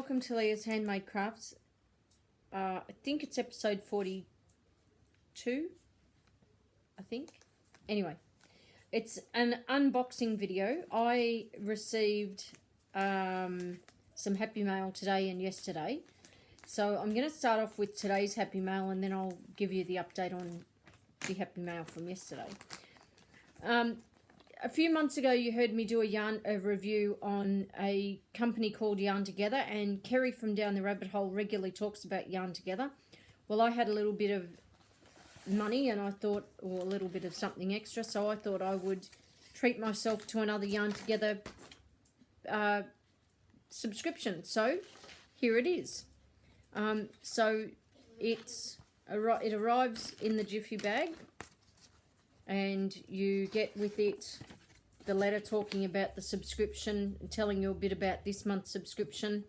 welcome to Leah's Handmade Crafts. I think it's episode 42, I think. Anyway, it's an unboxing video. I received some Happy Mail today and yesterday. So I'm going to start off with today's Happy Mail and then I'll give you the update on the Happy Mail from yesterday. A few months ago, you heard me do a review on a company called Yarn Together, and Kerry from Down the Rabbit Hole regularly talks about Yarn Together. Well, I had a little bit of money and I thought, or a little bit of something extra, so I thought I would treat myself to another Yarn Together subscription. So here it is. So it arrives in the Jiffy bag, and you get with it the letter talking about the subscription and telling you a bit about this month's subscription,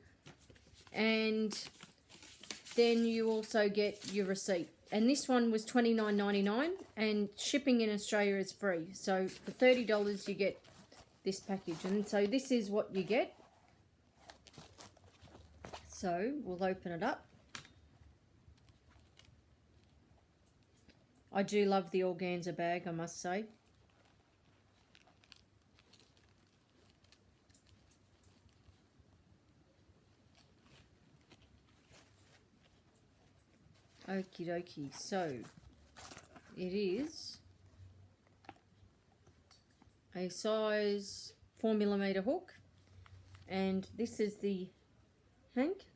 and then you also get your receipt. And this one was $29.99 and shipping in Australia is free. So for $30 you get this package, and so this is what you get. So we'll open it up. I do love the organza bag, I must say. Okie dokie. So it is a size 4mm hook, and this is the hank,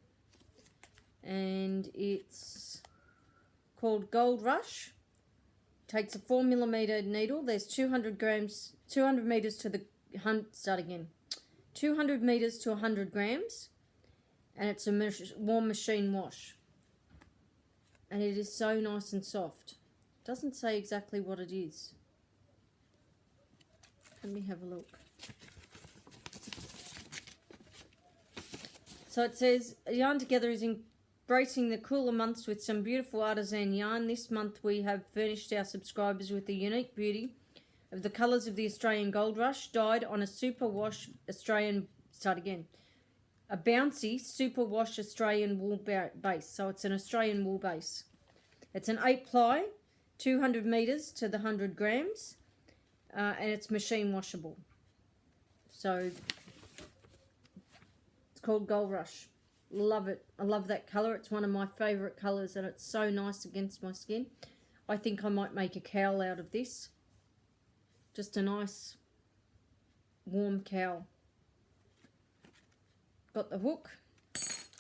and it's called Gold Rush. Takes a 4mm needle. There's 200 meters to the 200 meters to 100 grams, and it's a warm machine wash, and it is so nice and soft. Doesn't say exactly what it is. Let me have a look. So it says Yarn Together is embracing the cooler months with some beautiful artisan yarn. This month we have furnished our subscribers with the unique beauty of the colours of the Australian Gold Rush, dyed on a super wash Australian, a bouncy super wash Australian wool base. So it's an Australian wool base. It's an 8-ply, 200 meters to the 100 grams, and it's machine washable. So it's called Gold Rush. Love it. I love that colour. It's one of my favourite colours, and it's so nice against my skin. I think I might make a cowl out of this. Just a nice warm cowl. Got the hook.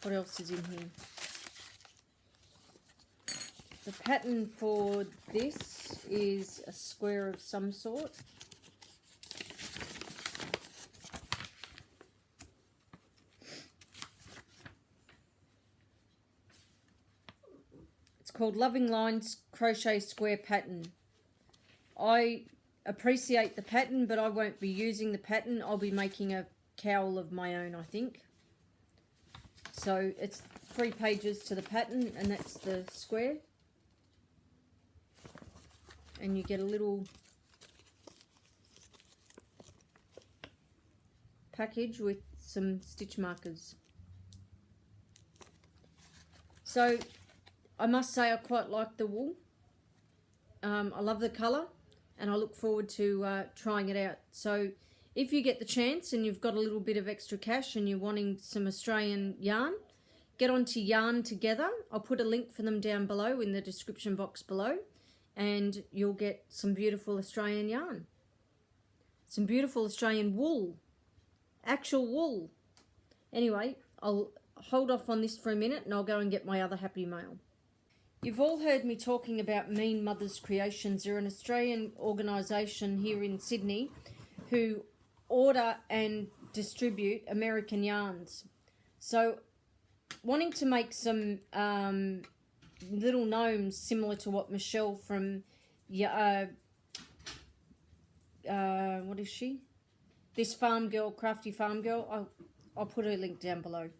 What else is in here? The pattern for this is a square of some sort. Called Loving Lines Crochet Square Pattern. I appreciate the pattern, but I won't be using the pattern. I'll be making a cowl of my own, I think. So it's 3 pages to the pattern, and that's the square. And you get a little package with some stitch markers. So I must say I quite like the wool. I love the colour, and I look forward to trying it out. So if you get the chance and you've got a little bit of extra cash and you're wanting some Australian yarn, get onto Yarn Together. I'll put a link for them down below in the description box below, and you'll get some beautiful Australian yarn. Some beautiful Australian wool. Actual wool. Anyway, I'll hold off on this for a minute and I'll go and get my other Happy Mail. You've all heard me talking about Mean Mothers Creations. They're an Australian organisation here in Sydney who order and distribute American yarns. So wanting to make some little gnomes similar to what Michelle from what is she? This Formgal, Crafty Formgal. I'll put her link down below.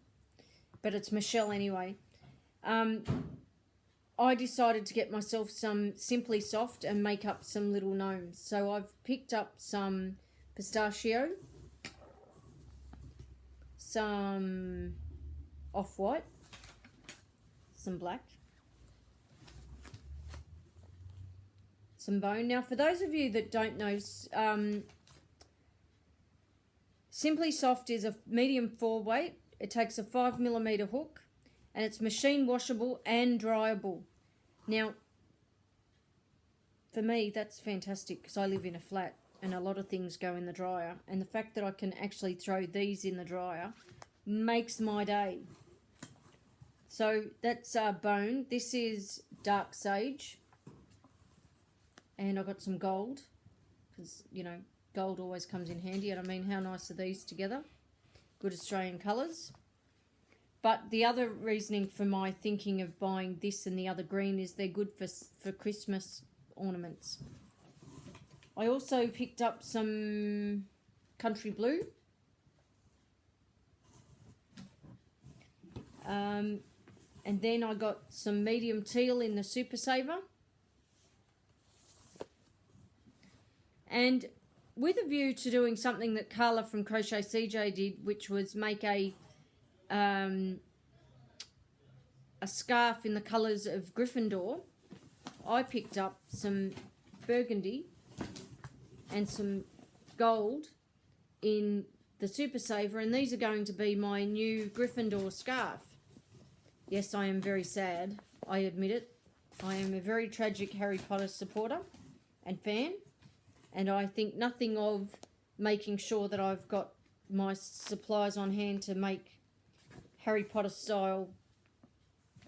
But it's Michelle anyway. I decided to get myself some Simply Soft and make up some little gnomes. So I've picked up some pistachio, some off-white, some black, some bone. Now, for those of you that don't know, Simply Soft is a medium 4 weight. It takes a 5mm hook, and it's machine washable and dryable. Now, for me, that's fantastic because I live in a flat and a lot of things go in the dryer. And the fact that I can actually throw these in the dryer makes my day. So that's bone. This is dark sage. And I got some gold because, you know, gold always comes in handy. And I mean, how nice are these together? Good Australian colours. But the other reasoning for my thinking of buying this and the other green is they're good for Christmas ornaments. I also picked up some country blue. And then I got some medium teal in the Super Saver. And with a view to doing something that Carla from Crochet CJ did, which was make a scarf in the colours of Gryffindor, I picked up some burgundy and some gold in the Super Saver, and these are going to be my new Gryffindor scarf. Yes, I am very sad, I admit it. I am a very tragic Harry Potter supporter and fan, and I think nothing of making sure that I've got my supplies on hand to make Harry Potter style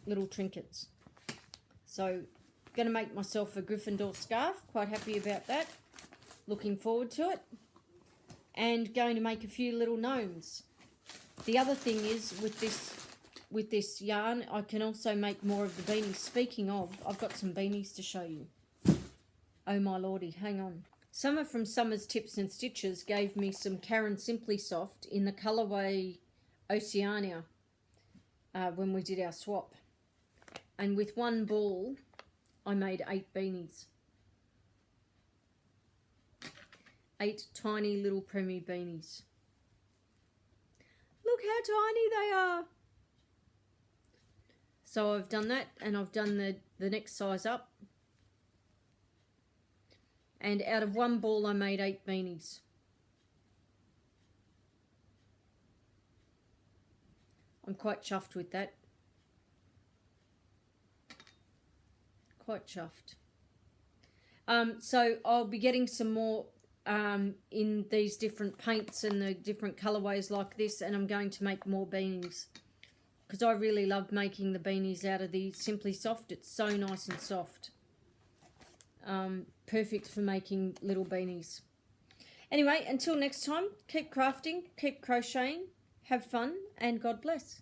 little trinkets. So, going to make myself a Gryffindor scarf. Quite happy about that. Looking forward to it. And going to make a few little gnomes. The other thing is with this yarn, I can also make more of the beanies. Speaking of, I've got some beanies to show you. Oh my lordy, hang on. Summer from Summer's Tips and Stitches gave me some Karen Simply Soft in the colourway Oceania when we did our swap. And with one ball, I made 8 beanies. 8 tiny little preemie beanies. Look how tiny they are. So I've done that, and I've done the next size up. And out of one ball, I made 8 beanies. I'm quite chuffed with that. Quite chuffed. So I'll be getting some more in these different paints and the different colorways like this, and I'm going to make more beanies because I really love making the beanies out of the Simply Soft. It's so nice and soft. Perfect for making little beanies. Anyway, until next time, keep crafting, keep crocheting, have fun, and God bless.